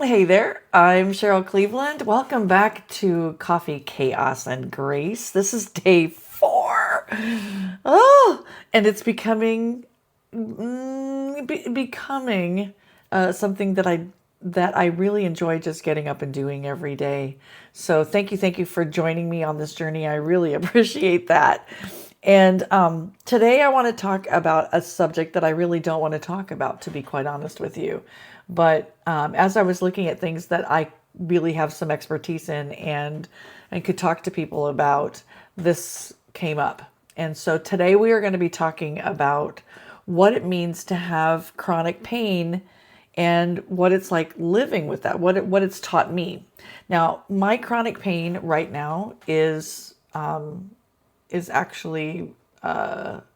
Hey there, I'm Cheryl Cleveland. Welcome back to Coffee, Chaos, and Grace. This is day 4. Oh, and it's becoming something that I really enjoy just getting up and doing every day. So thank you for joining me on this journey. I really appreciate that. And today I want to talk about a subject that I really don't want to talk about, to be quite honest with you. But as I was looking at things that I really have some expertise in and could talk to people about, this came up. And so today we are going to be talking about what it means to have chronic pain and what it's like living with that, what it's taught me. Now, my chronic pain right now is actually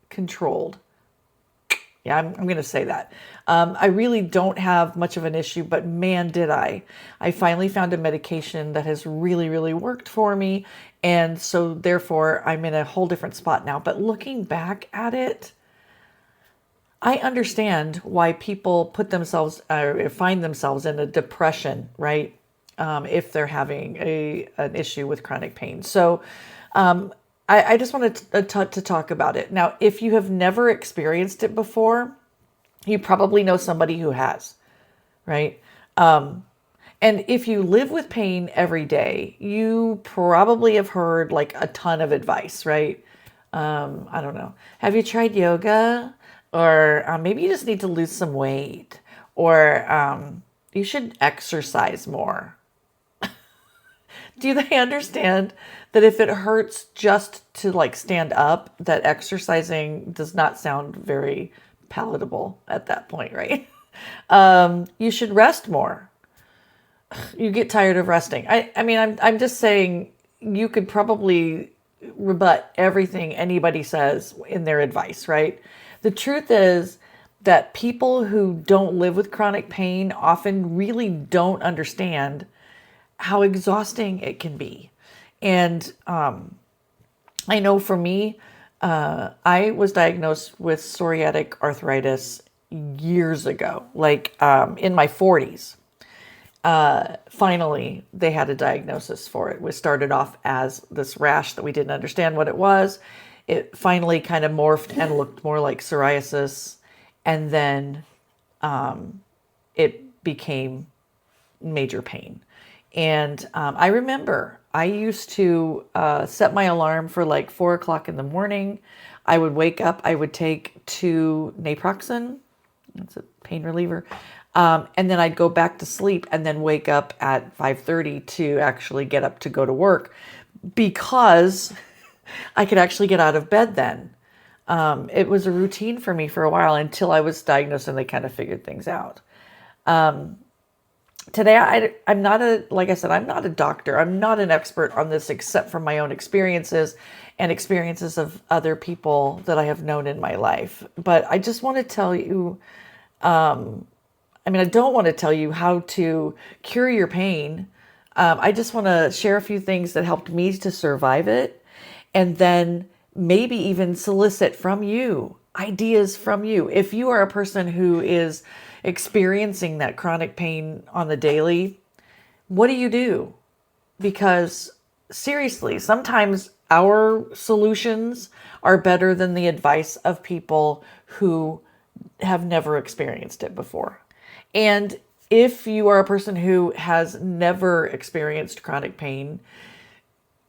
controlled. Yeah, I'm going to say that. I really don't have much of an issue, but man, did I. I finally found a medication that has really, really worked for me. And so therefore, I'm in a whole different spot now. But looking back at it, I understand why people put themselves find themselves in a depression, right? If they're having an issue with chronic pain. So I just wanted to talk about it. Now, if you have never experienced it before, you probably know somebody who has, right? And if you live with pain every day, you probably have heard like a ton of advice, right? I don't know. Have you tried yoga? Or maybe you just need to lose some weight. Or you should exercise more. Do they understand that if it hurts just to like stand up, that exercising does not sound very palatable at that point, right? You should rest more. You get tired of resting. I mean, I'm just saying you could probably rebut everything anybody says in their advice, right? The truth is that people who don't live with chronic pain often really don't understand how exhausting it can be. And I know for me, I was diagnosed with psoriatic arthritis years ago, like in my 40s. Finally, they had a diagnosis for it. It started off as this rash that we didn't understand what it was. It finally kind of morphed and looked more like psoriasis. And then it became major pain. And I remember I used to set my alarm for like 4 o'clock in the morning. I would wake up, I would take 2 naproxen, that's a pain reliever, and then I'd go back to sleep and then wake up at 5:30 to actually get up to go to work because I could actually get out of bed then. It was a routine for me for a while until I was diagnosed and they kind of figured things out. Today, I'm not like I said, I'm not a doctor. I'm not an expert on this except from my own experiences and experiences of other people that I have known in my life. But I just want to tell you, I don't want to tell you how to cure your pain. I just want to share a few things that helped me to survive it and then maybe even solicit from you ideas from you. If you are a person who is experiencing that chronic pain on the daily, what do you do? Because seriously, sometimes our solutions are better than the advice of people who have never experienced it before. And if you are a person who has never experienced chronic pain,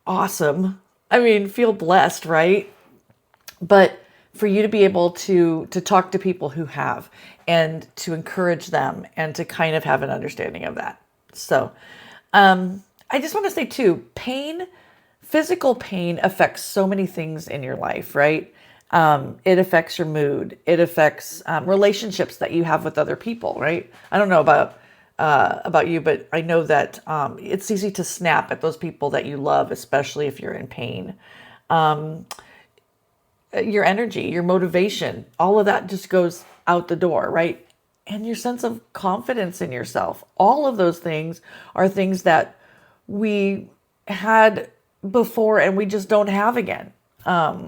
awesome. Feel blessed, right? But for you to be able to talk to people who have and to encourage them and to kind of have an understanding of that. So I just want to say too, physical pain affects so many things in your life, right? It affects your mood. It affects relationships that you have with other people, right? I don't know about you, but I know that it's easy to snap at those people that you love, especially if you're in pain. Your energy, your motivation, all of that just goes out the door, right? And your sense of confidence in yourself. All of those things are things that we had before and we just don't have again. I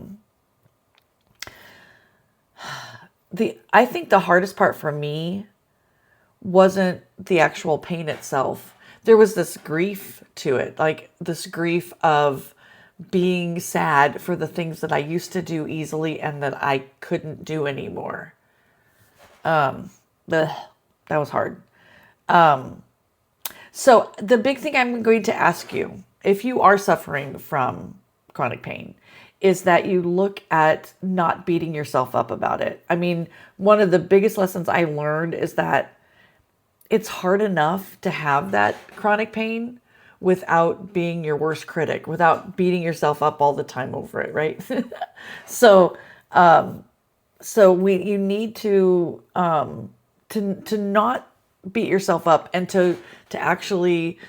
think the hardest part for me wasn't the actual pain itself. There was this grief to it, like this grief of being sad for the things that I used to do easily and that I couldn't do anymore. Ugh, that was hard. So the big thing I'm going to ask you, if you are suffering from chronic pain, is that you look at not beating yourself up about it. I mean, one of the biggest lessons I learned is that it's hard enough to have that chronic pain without being your worst critic, without beating yourself up all the time over it, right? so, you need to not beat yourself up and to actually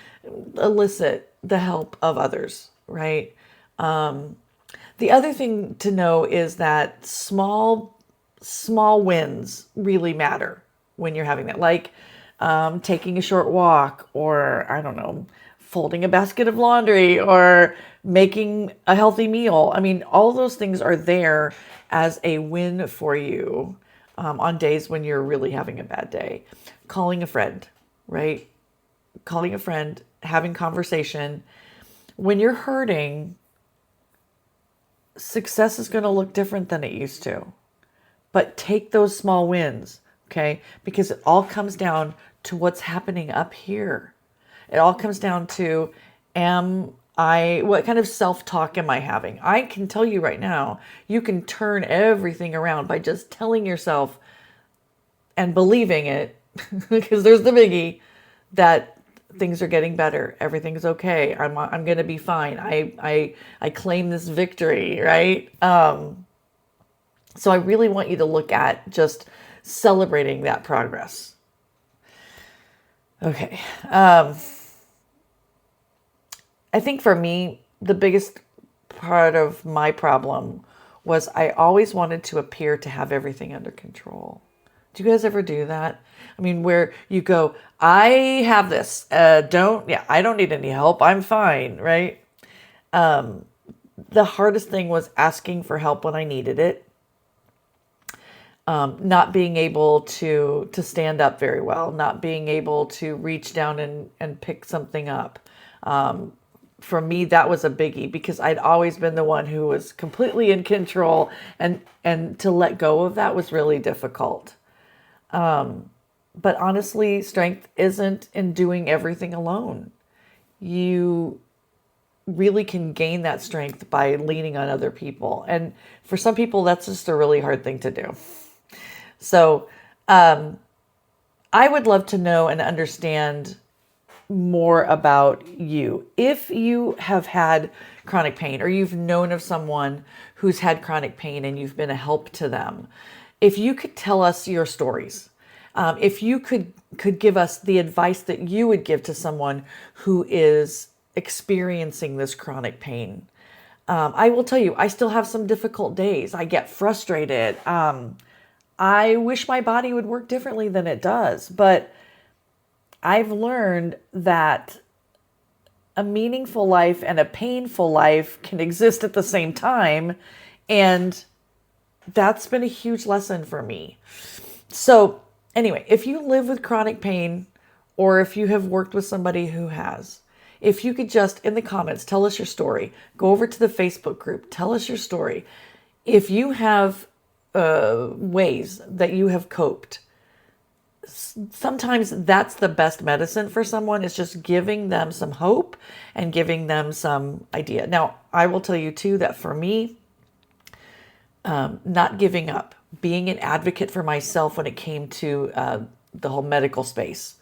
elicit the help of others, right? The other thing to know is that small wins really matter when you're having that, like taking a short walk, or I don't know, folding a basket of laundry, or making a healthy meal. I mean, all those things are there as a win for you on days when you're really having a bad day. Calling a friend, right? Calling a friend, having conversation. When you're hurting, success is going to look different than it used to. But take those small wins, okay? Because it all comes down to what's happening up here. It all comes down to, what kind of self-talk am I having? I can tell you right now, you can turn everything around by just telling yourself and believing it, because there's the biggie, that things are getting better. Everything's okay. I'm going to be fine. I claim this victory, right? So I really want you to look at just celebrating that progress. Okay. I think for me, the biggest part of my problem was I always wanted to appear to have everything under control. Do you guys ever do that? I mean, where you go, I have this, I don't need any help. I'm fine, right? The hardest thing was asking for help when I needed it. Not being able to stand up very well, not being able to reach down and pick something up. For me, that was a biggie, because I'd always been the one who was completely in control, and to let go of that was really difficult. But honestly, strength isn't in doing everything alone. You really can gain that strength by leaning on other people. And for some people, that's just a really hard thing to do. So I would love to know and understand more about you. If you have had chronic pain, or you've known of someone who's had chronic pain and you've been a help to them, if you could tell us your stories, if you could give us the advice that you would give to someone who is experiencing this chronic pain. I will tell you, I still have some difficult days. I get frustrated. I wish my body would work differently than it does, but I've learned that a meaningful life and a painful life can exist at the same time. And that's been a huge lesson for me. So anyway, if you live with chronic pain, or if you have worked with somebody who has, if you could just, in the comments, tell us your story. Go over to the Facebook group, tell us your story. If you have ways that you have coped, sometimes that's the best medicine for someone, is just giving them some hope and giving them some idea. Now, I will tell you too that for me, not giving up, being an advocate for myself when it came to the whole medical space,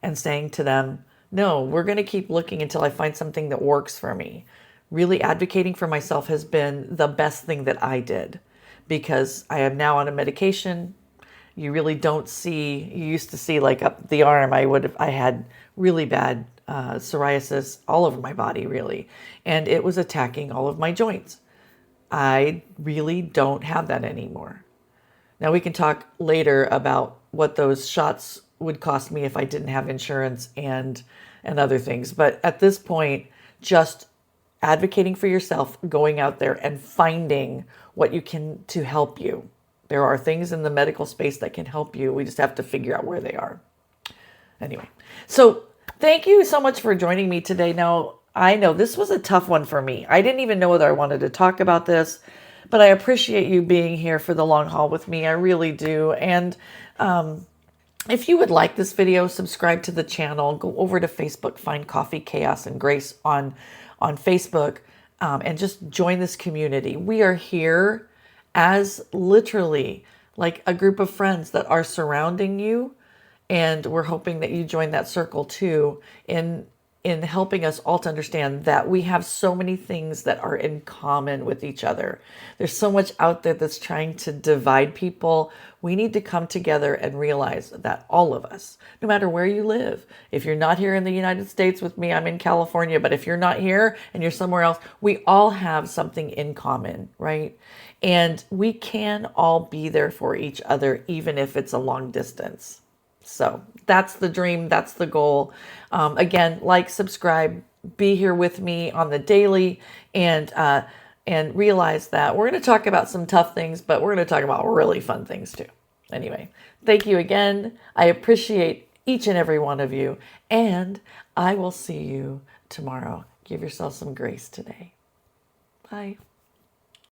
and saying to them, no, we're going to keep looking until I find something that works for me. Really advocating for myself has been the best thing that I did, because I am now on a medication. You really don't see, you used to see like up the arm, I had really bad psoriasis all over my body, really. And it was attacking all of my joints. I really don't have that anymore. Now we can talk later about what those shots would cost me if I didn't have insurance and other things. But at this point, just advocating for yourself, going out there and finding what you can to help you. There are things in the medical space that can help you. We just have to figure out where they are. Anyway, so thank you so much for joining me today. Now, I know this was a tough one for me. I didn't even know whether I wanted to talk about this, but I appreciate you being here for the long haul with me. I really do. And if you would like this video, subscribe to the channel, go over to Facebook, find Coffee, Chaos, and Grace on Facebook, and just join this community. We are here as literally like a group of friends that are surrounding you, and we're hoping that you join that circle too in helping us all to understand that we have so many things that are in common with each other. There's so much out there that's trying to divide people. We need to come together and realize that all of us, no matter where you live, if you're not here in the United States with me, I'm in California, but if you're not here and you're somewhere else, we all have something in common, right? And we can all be there for each other, even if it's a long distance. So that's the dream. That's the goal. Again, like, subscribe, be here with me on the daily, and realize that we're going to talk about some tough things, but we're going to talk about really fun things too. Anyway, thank you again. I appreciate each and every one of you, and I will see you tomorrow. Give yourself some grace today. Bye.